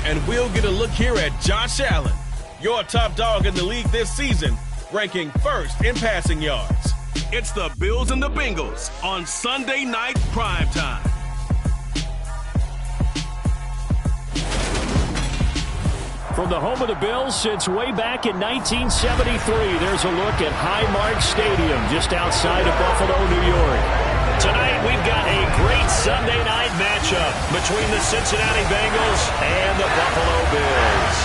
And we'll get a look here at Josh Allen, your top dog in the league this season, ranking first in passing yards. It's the Bills and the Bengals on Sunday Night Primetime. From the home of the Bills since way back in 1973, there's a look at Highmark Stadium just outside of Buffalo, New York. Tonight, we've got a great Sunday night matchup between the Cincinnati Bengals and the Buffalo Bills.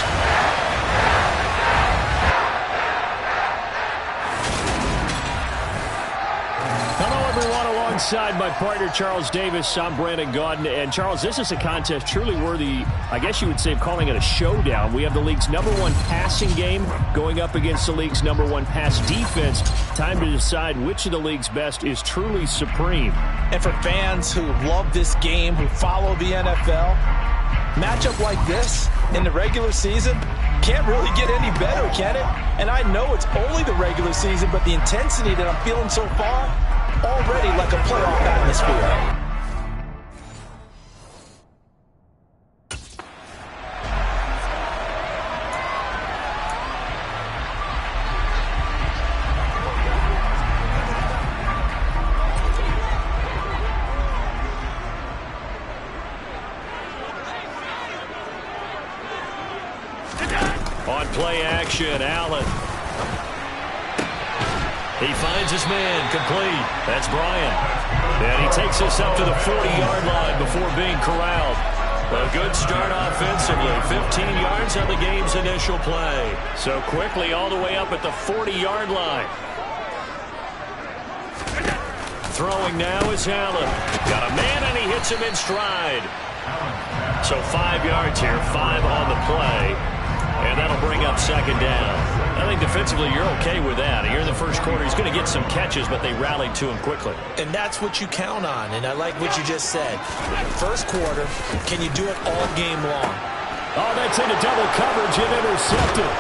Hello, everyone. Alongside my partner, Charles Davis, I'm Brandon Gaudin. And, Charles, this is a contest truly worthy, I guess you would say, of calling it a showdown. We have the league's #1 passing game going up against the league's #1 pass defense. Time to decide which of the league's best is truly supreme. And for fans who love this game, who follow the NFL, matchup like this in the regular season can't really get any better, can it? And I know it's only the regular season, but the intensity that I'm feeling so far, already like a playoff atmosphere. On play action, Allen. He finds his man, complete. That's Bryant. And he takes us up to the 40-yard line before being corralled. A good start offensively. 15 yards on the game's initial play. So quickly all the way up at the 40-yard line. Throwing now is Allen. Got a man and he hits him in stride. So 5 yards here, 5 on the play. And that'll bring up second down. I think defensively you're okay with that. Here in the first quarter, he's going to get some catches, but they rallied to him quickly. And that's what you count on, and I like what you just said. First quarter, can you do it all game long? Oh, that's into double coverage and intercepted.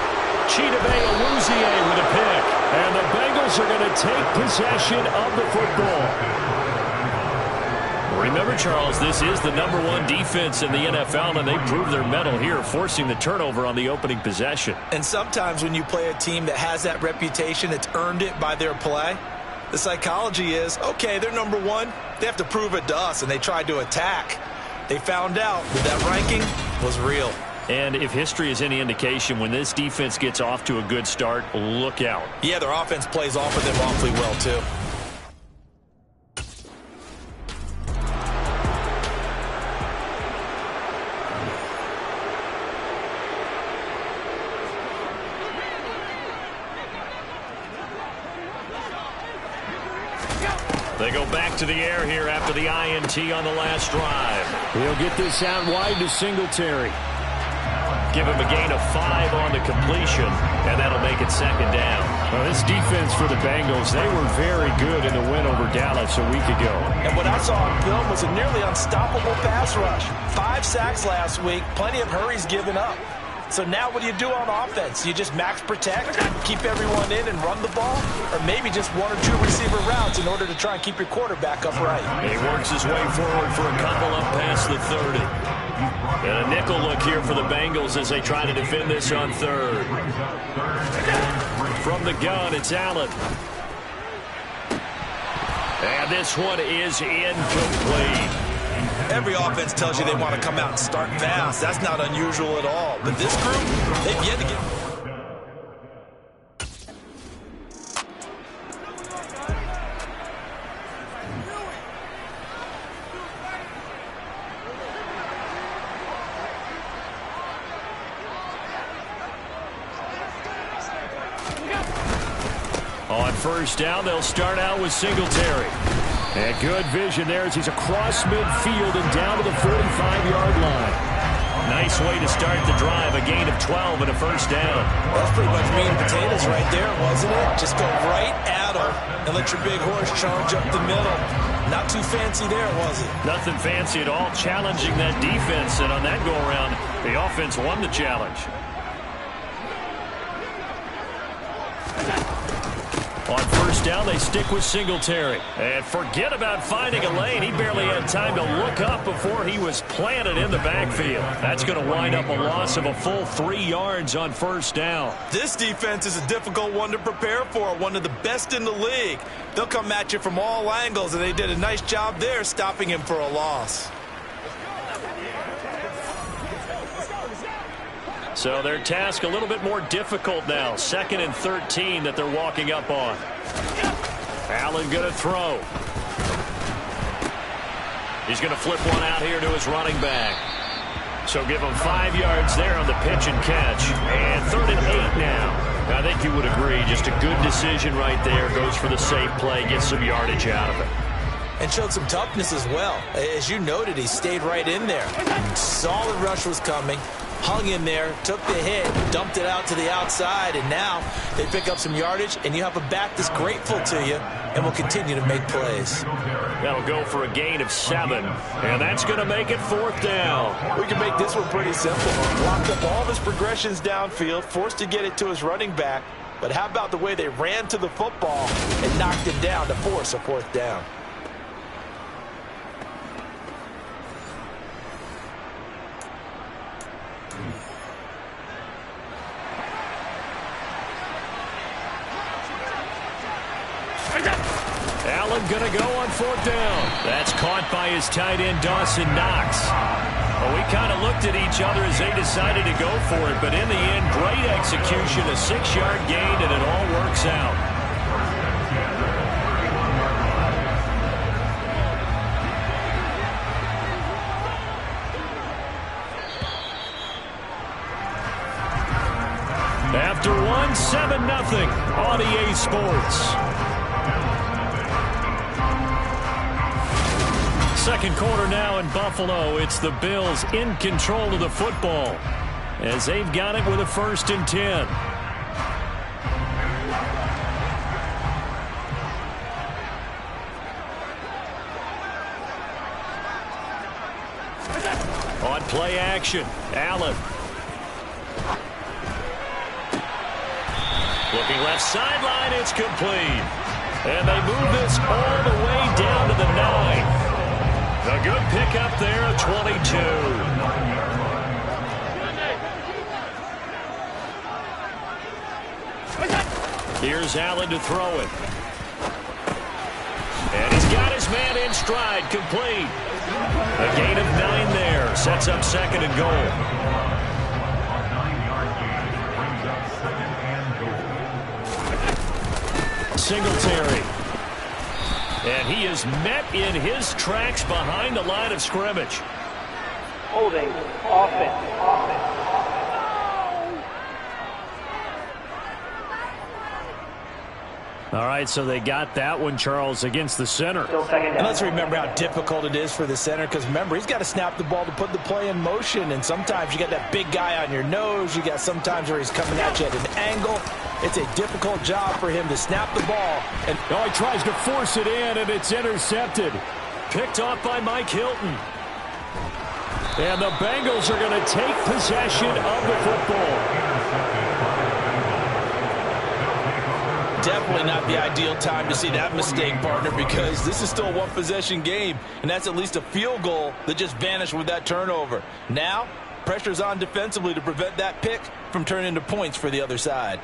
Chidobe Awuzie with a pick. And the Bengals are going to take possession of the football. Remember, Charles, this is the #1 defense in the NFL, and they proved their mettle here, forcing the turnover on the opening possession. And sometimes when you play a team that has that reputation, it's earned it by their play. The psychology is, okay, they're #1. They have to prove it to us, and they tried to attack. They found out that that ranking was real. And if history is any indication, when this defense gets off to a good start, look out. Yeah, their offense plays off of them awfully well, too. They go back to the air here after the INT on the last drive. He'll get this out wide to Singletary. Give him a gain of 5 on the completion, and that'll make it second down. Well, this defense for the Bengals, they were very good in the win over Dallas a week ago. And what I saw on film was a nearly unstoppable pass rush. 5 sacks last week, plenty of hurries given up. So now what do you do on offense? You just max protect, keep everyone in and run the ball? Or maybe just 1 or 2 receiver routes in order to try and keep your quarterback upright? He works his way forward for a couple up past the 30. And a nickel look here for the Bengals as they try to defend this on third. From the gun, it's Allen. And this one is incomplete. Every offense tells you they want to come out and start fast. That's not unusual at all. But this group, they've yet to get... On first down, they'll start out with Singletary. And good vision there as he's across midfield and down to the 45-yard line. Nice way to start the drive, a gain of 12 and a first down. That's pretty much meat and potatoes right there, wasn't it? Just go right at him and let your big horse charge up the middle. Not too fancy there, was it? Nothing fancy at all, challenging that defense. And on that go-around, the offense won the challenge. On first down, they stick with Singletary. And forget about finding a lane. He barely had time to look up before he was planted in the backfield. That's going to wind up a loss of a full 3 yards on first down. This defense is a difficult one to prepare for, one of the best in the league. They'll come at you from all angles, and they did a nice job there stopping him for a loss. So their task a little bit more difficult now. 2nd and 13 that they're walking up on. Allen going to throw. He's going to flip one out here to his running back. So give him 5 yards there on the pitch and catch. And 3rd and 8 now. I think you would agree, just a good decision right there. Goes for the safe play, gets some yardage out of it. And showed some toughness as well. As you noted, he stayed right in there. Solid rush was coming. Hung in there, took the hit, dumped it out to the outside, and now they pick up some yardage, and you have a back that's grateful to you and will continue to make plays. That'll go for a gain of 7, and that's going to make it 4th down. We can make this one pretty simple. Blocked up all of his progressions downfield, forced to get it to his running back, but how about the way they ran to the football and knocked him down to force a 4th down? Allen going to go on 4th down. That's caught by his tight end, Dawson Knox. Well, we kind of looked at each other as they decided to go for it, but in the end, great execution, a 6-yard gain, and it all works out. After one, 7-0 on EA Sports. Second quarter now in Buffalo. It's the Bills in control of the football as they've got it with a 1st and 10. On play action, Allen. Looking left sideline, it's complete. And they move this all the way down to the 9. A good pickup there at 22. Here's Allen to throw it. And he's got his man in stride, complete. A gain of 9 there. Sets up 2nd and goal. Singletary. And he is met in his tracks behind the line of scrimmage. Holding offense. All right, so they got that one, Charles, against the center. And let's remember how difficult it is for the center, because remember, he's got to snap the ball to put the play in motion, and sometimes you got that big guy on your nose. You got sometimes where he's coming at you at an angle. It's a difficult job for him to snap the ball. And he tries to force it in, and it's intercepted. Picked off by Mike Hilton. And the Bengals are going to take possession of the football. Definitely not the ideal time to see that mistake, partner, because this is still a one-possession game, and that's at least a field goal that just vanished with that turnover. Now, pressure's on defensively to prevent that pick from turning into points for the other side.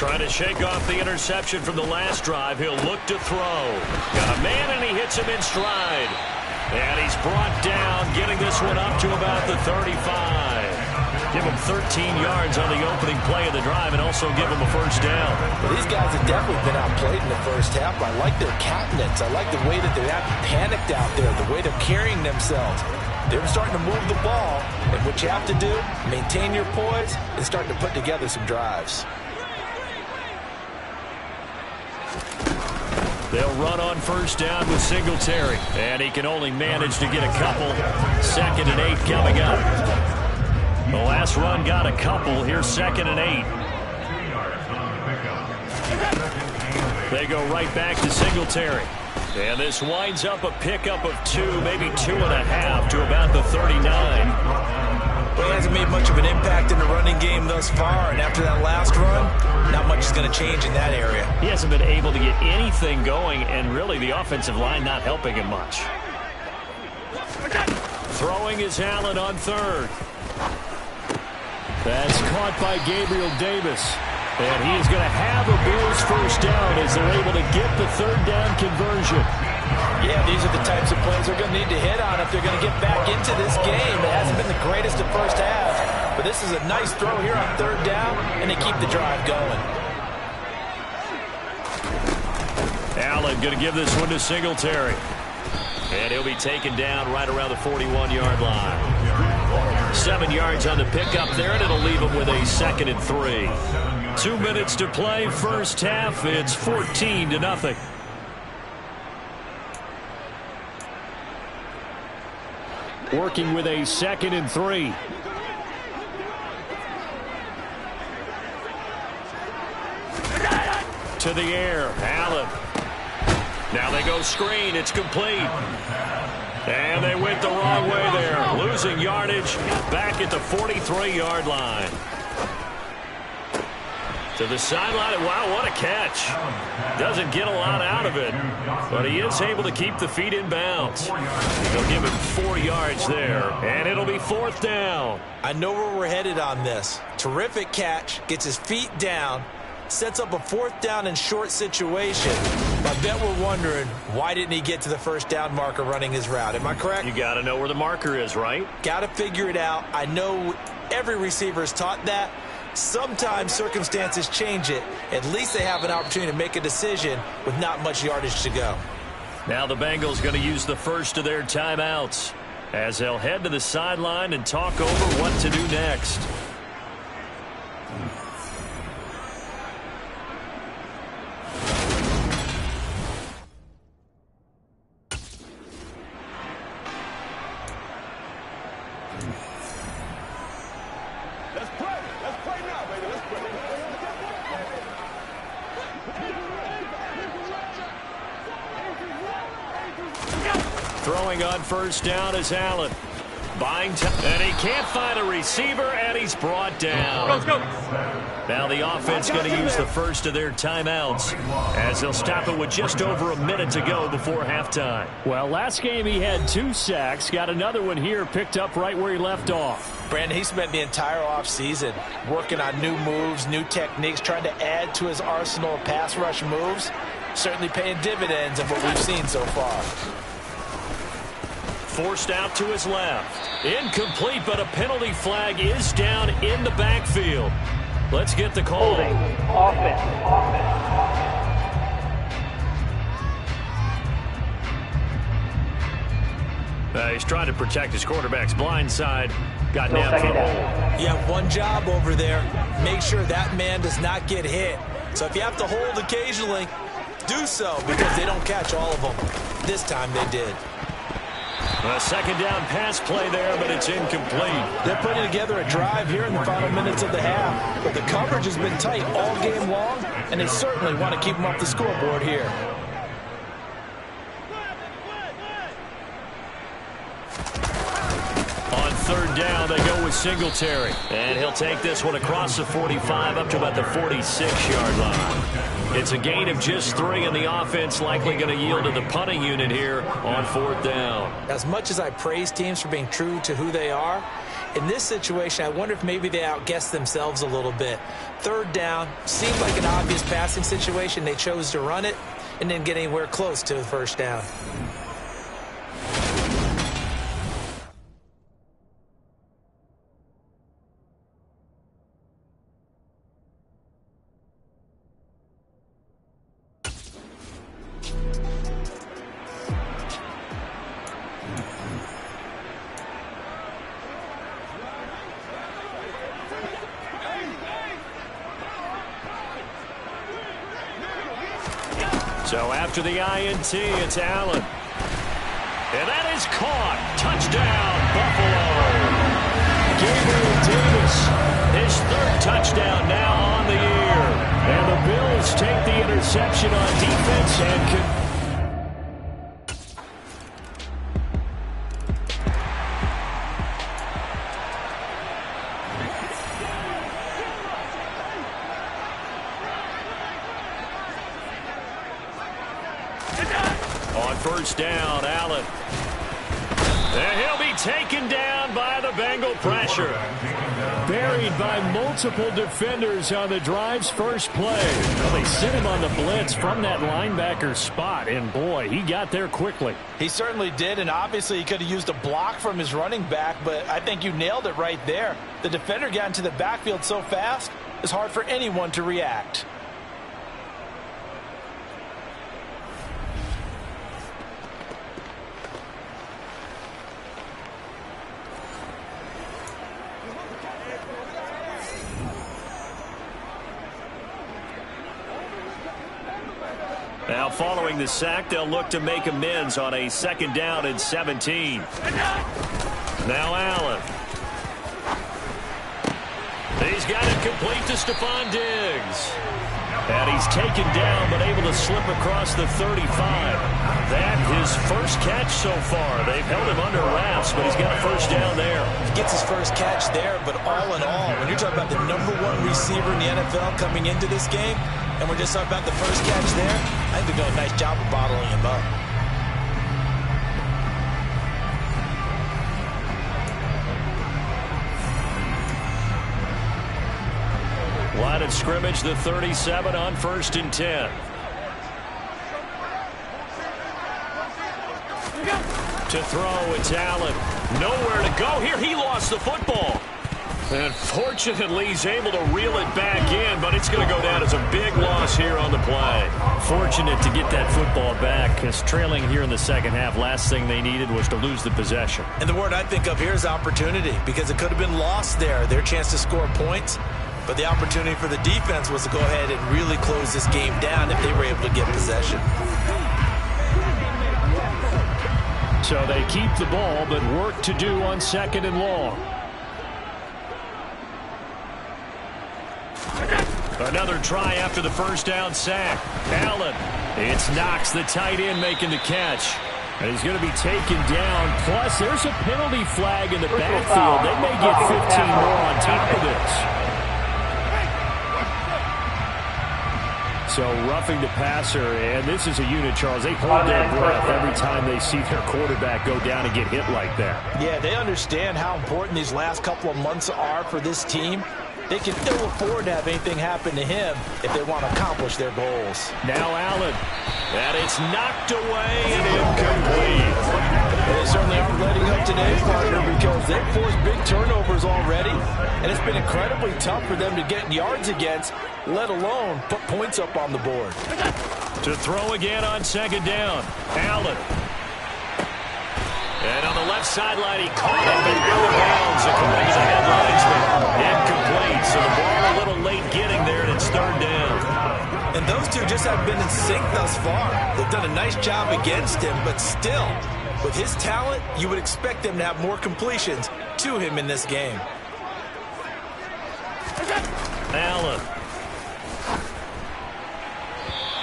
Trying to shake off the interception from the last drive. He'll look to throw. Got a man, and he hits him in stride. And he's brought down, getting this one up to about the 35. Give him 13 yards on the opening play of the drive and also give him a 1st down. Well, these guys have definitely been outplayed in the first half. I like their countenance. I like the way that they're not panicked out there, the way they're carrying themselves. They're starting to move the ball. And what you have to do, maintain your poise and start to put together some drives. They'll run on first down with Singletary. And he can only manage to get a couple. 2nd and 8 coming up. The last run got a couple. Here's 2nd and 8. They go right back to Singletary. And this winds up a pickup of 2, maybe 2.5 to about the 39. Well, he hasn't made much of an impact in the running game thus far, and after that last run, not much is going to change in that area. He hasn't been able to get anything going, and really the offensive line not helping him much. Throwing is Allen on 3rd. That's caught by Gabriel Davis. And he is going to have a Bills first down as they're able to get the 3rd down conversion. Yeah, these are the types of plays they're going to need to hit on if they're going to get back into this game. It hasn't been the greatest at first half, but this is a nice throw here on 3rd down, and they keep the drive going. Allen going to give this one to Singletary. And he'll be taken down right around the 41-yard line. 7 yards on the pickup there, and it'll leave him with a 2nd and 3. 2 minutes to play, first half. It's 14-0. Working with a 2nd and 3. To the air, Allen. Now they go screen. It's complete. And they went the wrong way there. Losing yardage back at the 43-yard line. To the sideline. Wow, what a catch. Doesn't get a lot out of it, but he is able to keep the feet in bounds. They'll give him 4 yards there, and it'll be 4th down. I know where we're headed on this. Terrific catch. Gets his feet down. Sets up a 4th down and short situation. I bet we're wondering, why didn't he get to the first down marker running his route? Am I correct? You got to know where the marker is, right? Got to figure it out. I know every receiver is taught that. Sometimes circumstances change it. At least they have an opportunity to make a decision with not much yardage to go. Now the Bengals going to use the first of their timeouts as they'll head to the sideline and talk over what to do next. Throwing on first down is Allen. Buying time, and he can't find a receiver, and he's brought down. Let's go. Now the offense going to use the first of their timeouts as they'll stop it with just over a minute to go before halftime. Well, last game he had 2 sacks. Got another one here picked up right where he left off. Brandon, he spent the entire offseason working on new moves, new techniques, trying to add to his arsenal of pass rush moves. Certainly paying dividends of what we've seen so far. Forced out to his left. Incomplete, but a penalty flag is down in the backfield. Let's get the call. Holding. Offense. He's trying to protect his quarterback's blind side. Got nabbed for a hold. You have one job over there. Make sure that man does not get hit. So if you have to hold occasionally, do so, because they don't catch all of them. This time they did. A second down pass play there, but it's incomplete. They're putting together a drive here in the final minutes of the half, but the coverage has been tight all game long, and they certainly want to keep them off the scoreboard here. On third down, they go with Singletary. And he'll take this one across the 45 up to about the 46-yard line. It's a gain of just 3, and the offense likely going to yield to the punting unit here on 4th down. As much as I praise teams for being true to who they are, in this situation, I wonder if maybe they outguessed themselves a little bit. 3rd down seemed like an obvious passing situation. They chose to run it and didn't get anywhere close to the first down. So after the INT, it's Allen. And that is caught. Touchdown, Buffalo. Gabriel Davis, his third touchdown now on the year. And the Bills take the interception on defense and on first down, Allen. And he'll be taken down by the Bengal pressure. Buried by multiple defenders on the drive's first play. Well, they sent him on the blitz from that linebacker spot, and boy, he got there quickly. He certainly did, and obviously he could have used a block from his running back, but I think you nailed it right there. The defender got into the backfield so fast, it's hard for anyone to react. Now following the sack, they'll look to make amends on a second down and 17. Now Allen. He's got it complete to Stephon Diggs. And he's taken down but able to slip across the 35. That his first catch so far. They've held him under wraps, but he's got a first down there. He gets his first catch there, but all in all, when you're talking about the #1 receiver in the NFL coming into this game, and we're just talking about the first catch there, I think they're doing a nice job of bottling him up. Line of scrimmage, the 37 on 1st and 10. To throw, it's Allen. Nowhere to go here. He lost the football. And fortunately, he's able to reel it back in, but it's going to go down as a big loss here on the play. Fortunate to get that football back, because trailing here in the second half, last thing they needed was to lose the possession. And the word I think of here is opportunity, because it could have been lost there, their chance to score points. But the opportunity for the defense was to go ahead and really close this game down if they were able to get possession. So they keep the ball, but work to do on 2nd and long. Another try after the first down sack. Allen. It's Knox, the tight end, making the catch. And he's going to be taken down. Plus, there's a penalty flag in the backfield. They may get 15 more on top of this. So roughing the passer, and this is a unit, Charles. They hold their breath every time they see their quarterback go down and get hit like that. Yeah, they understand how important these last couple of months are for this team. They can ill afford to have anything happen to him if they want to accomplish their goals. Now Allen. And it's knocked away and incomplete. They certainly aren't letting up today, partner, because they've forced big turnovers already. And it's been incredibly tough for them to get yards against, let alone put points up on the board. To throw again on 2nd down. Allen. And on the left sideline, he caught up and out of bounds according to the head linesman. Incomplete, so the ball a little late getting there, and it's 3rd down. And those two just haven't been in sync thus far. They've done a nice job against him, but still, with his talent, you would expect them to have more completions to him in this game. Allen.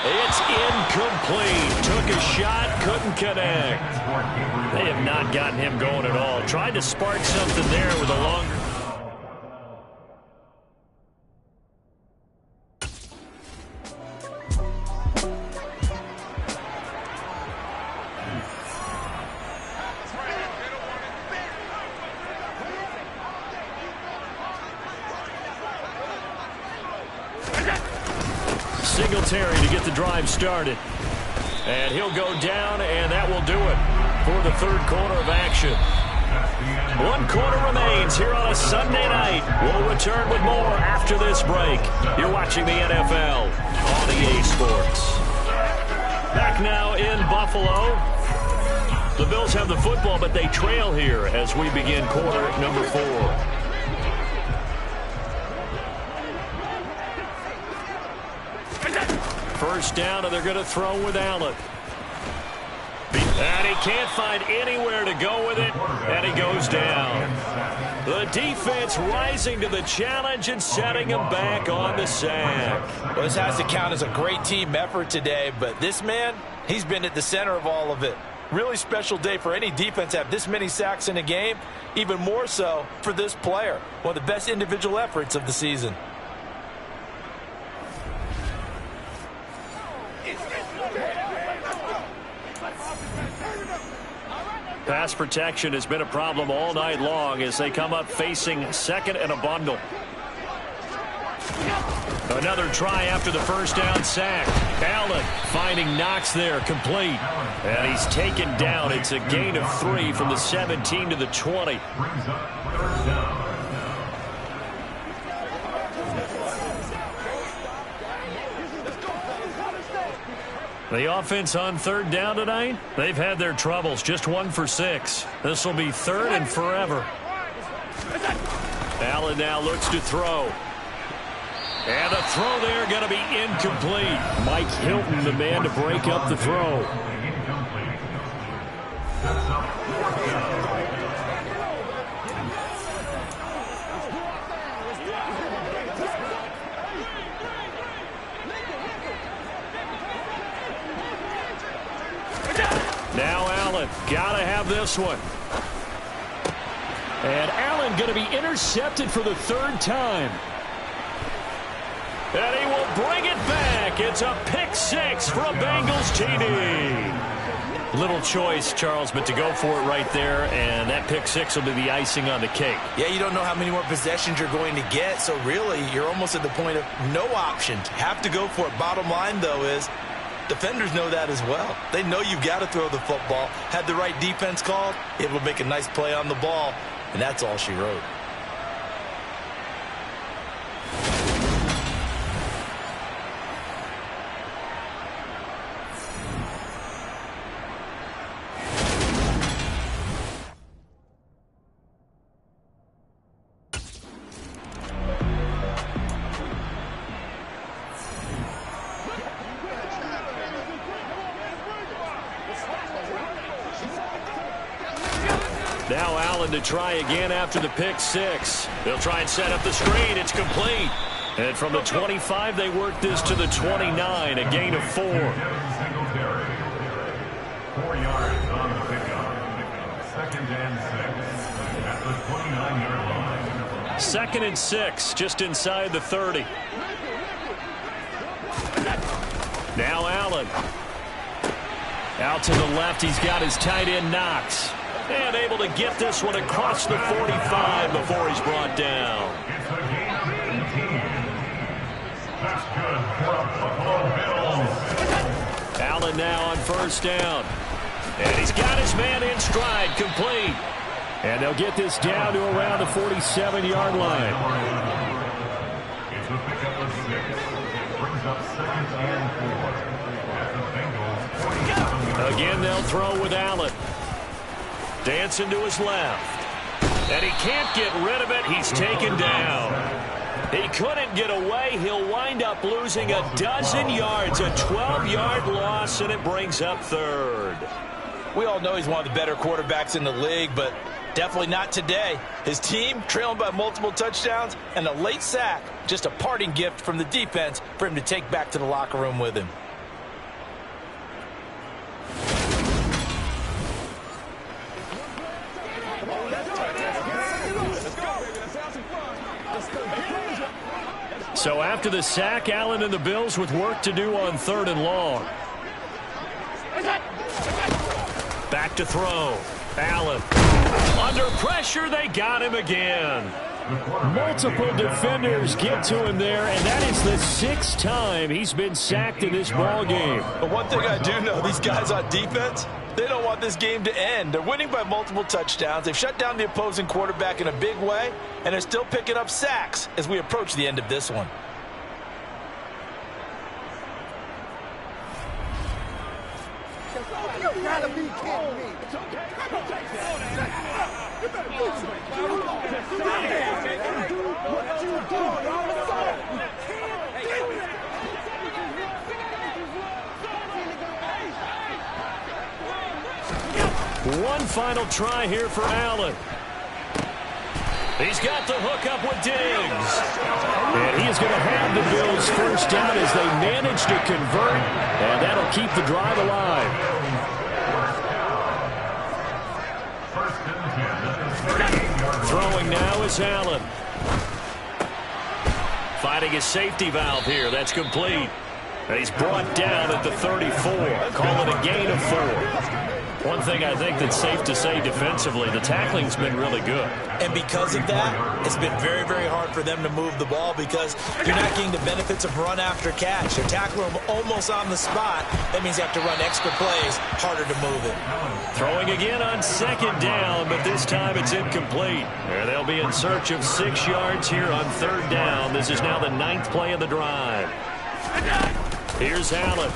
It's incomplete. Took a shot, couldn't connect. They have not gotten him going at all. Tried to spark something there with a longer. Singletary to get the drive started. And he'll go down, and that will do it for the 3rd quarter of action. 1 quarter remains here on a Sunday night. We'll return with more after this break. You're watching the NFL on EA Sports. Back now in Buffalo. The Bills have the football, but they trail here as we begin quarter number 4. first down, and they're going to throw with Allen. And he can't find anywhere to go with it, and he goes down. The defense rising to the challenge and setting him back on the sack. Well, this has to count as a great team effort today, but this man, he's been at the center of all of it. Really special day for any defense to have this many sacks in a game, even more so for this player. One of the best individual efforts of the season. Pass protection has been a problem all night long as they come up facing second and a bundle. Another try after the first down sack. Allen finding Knox there, complete. And he's taken down. It's a gain of 3 from the 17 to the 20. The offense on third down tonight, they've had their troubles. Just 1 for 6. This will be third and forever. Allen now looks to throw. And the throw there going to be incomplete. Mike Hilton, the man to break up the throw. Now Allen, gotta have this one. And Allen going to be intercepted for the third time. And he will bring it back. It's a pick 6 for a Bengals TD. Little choice, Charles, but to go for it right there, and that pick 6 will be the icing on the cake. Yeah, you don't know how many more possessions you're going to get, so really you're almost at the point of no options. Have to go for it. Bottom line, though, is defenders know that as well. They know you've got to throw the football. Had the right defense called, able to make a nice play on the ball, and that's all she wrote. Now Allen to try again after the pick 6. They'll try and set up the screen. It's complete. And from the 25, they work this to the 29, a gain of 4. 4 yards on the pickup. 2nd and 6 at the 29-yard line. 2nd and 6, just inside the 30. Now Allen. Out to the left, he's got his tight end Knox. And able to get this one across the 45 before he's brought down. It's a gain of 18. That's good for the Buffalo Bills. Allen now on first down. And he's got his man in stride, complete. And they'll get this down to around the 47-yard line. It's a pickup of 6. It brings up 2nd and 4. At the Bengals' 47-yard line. Again, they'll throw with Allen. Dancing to his left. And he can't get rid of it. He's taken down. He couldn't get away. He'll wind up losing a dozen yards. A 12-yard loss, and it brings up third. We all know he's one of the better quarterbacks in the league, but definitely not today. His team trailing by multiple touchdowns and a late sack. Just a parting gift from the defense for him to take back to the locker room with him. So after the sack, Allen and the Bills with work to do on 3rd and long. Back to throw. Allen. Under pressure, they got him again. Multiple defenders get to him there, and that is the 6th time he's been sacked in this ball game. But one thing I do know, these guys on defense, they don't want this game to end. They're winning by multiple touchdowns. They've shut down the opposing quarterback in a big way, and they're still picking up sacks as we approach the end of this one. You gotta be kidding me. One final try here for Allen. He's got the hook up with Diggs. And he is going to have the Bills first down as they manage to convert. And that'll keep the drive alive. Throwing now is Allen. Finding his safety valve here. That's complete. And he's brought down at the 34. Call it a gain of 4. One thing I think that's safe to say defensively, the tackling's been really good. And because of that, it's been very, very hard for them to move the ball because you're not getting the benefits of run after catch. You're tackling them almost on the spot. That means you have to run extra plays, harder to move it. Throwing again on second down, but this time it's incomplete. And they'll be in search of 6 yards here on third down. This is now the 9th play of the drive. Here's Allen.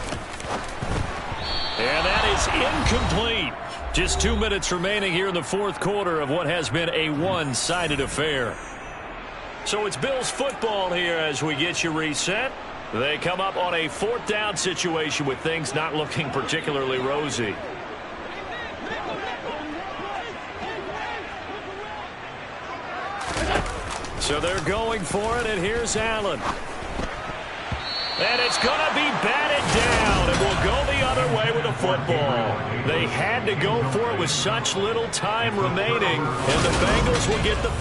And that is incomplete. Just 2 minutes remaining here in the fourth quarter of what has been a one-sided affair. So it's Bills football here as we get you reset. They come up on a 4th down situation with things not looking particularly rosy. So they're going for it, and here's Allen. And it's going to be batted down, and will go the other way with the football. They had to go for it with such little time remaining, and the Bengals will get the...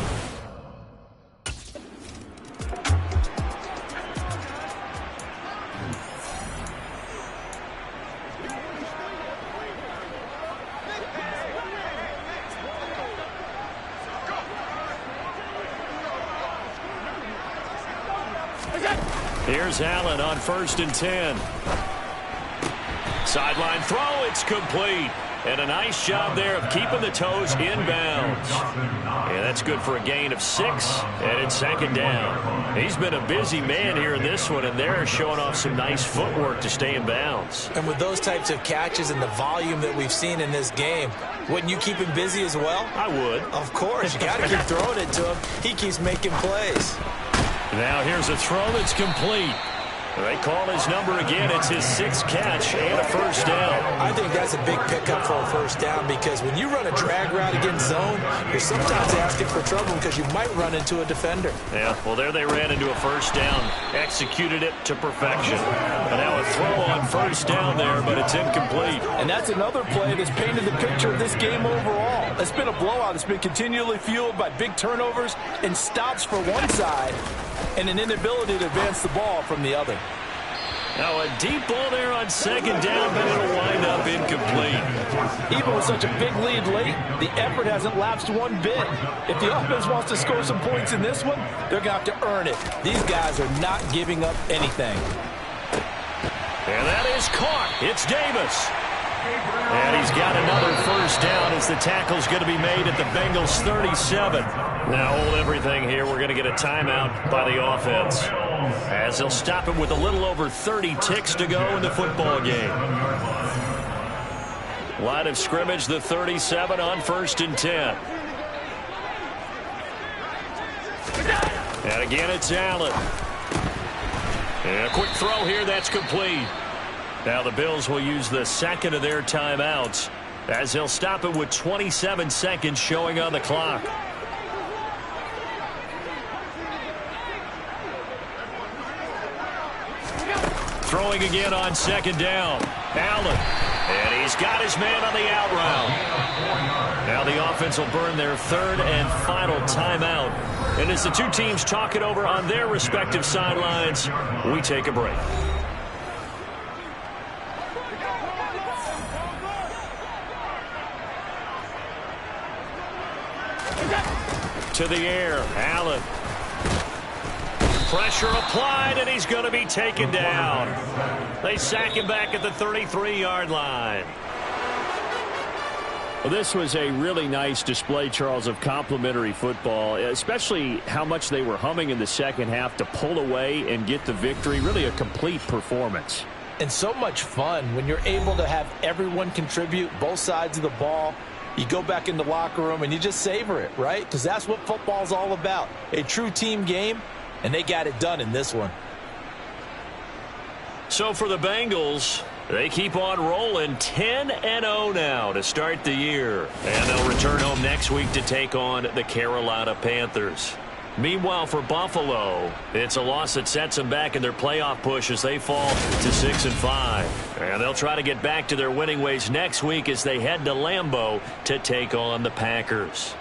Here's Allen on 1st and 10. Sideline throw, it's complete. And a nice job there of keeping the toes inbounds. And that's good for a gain of 6, and it's 2nd down. He's been a busy man here in this one, and they're showing off some nice footwork to stay in bounds. And with those types of catches and the volume that we've seen in this game, wouldn't you keep him busy as well? I would. Of course. You got to keep throwing it to him. He keeps making plays. Now here's a throw that's complete. They call his number again. It's his 6th catch and a 1st down. I think that's a big pickup for a 1st down because when you run a drag route against zone, you're sometimes asking for trouble because you might run into a defender. Yeah, well, there they ran into a 1st down. Executed it to perfection. But now a throw on 1st down there, but it's incomplete. And that's another play that's painted the picture of this game overall. It's been a blowout. It's been continually fueled by big turnovers and stops for one side and an inability to advance the ball from the other. Now a deep ball there on 2nd down, but it'll wind up incomplete. Even with such a big lead late, the effort hasn't lapsed one bit. If the offense wants to score some points in this one, they're going to have to earn it. These guys are not giving up anything. And that is caught. It's Davis. And he's got another 1st down as the tackle's going to be made at the Bengals 37. Now hold everything here. We're going to get a timeout by the offense, as they'll stop it with a little over 30 ticks to go in the football game. Line of scrimmage, the 37 on 1st and 10. And again, it's Allen. And a quick throw here, that's complete. Now the Bills will use the 2nd of their timeouts as they'll stop it with 27 seconds showing on the clock. Throwing again on 2nd down. Allen. And he's got his man on the out route. Now the offense will burn their 3rd and final timeout. And as the two teams talk it over on their respective sidelines, we take a break. To the air, Allen. Pressure applied, and he's going to be taken down. They sack him back at the 33-yard line. Well, this was a really nice display, Charles, of complimentary football, especially how much they were humming in the second half to pull away and get the victory. Really a complete performance. And so much fun when you're able to have everyone contribute, both sides of the ball. You go back in the locker room and you just savor it, right? Because that's what football's all about. A true team game, and they got it done in this one. So for the Bengals, They keep on rolling 10-0 now to start the year. And they'll return home next week to take on the Carolina Panthers. Meanwhile, for Buffalo, it's a loss that sets them back in their playoff push as they fall to 6-5. And they'll try to get back to their winning ways next week as they head to Lambeau to take on the Packers.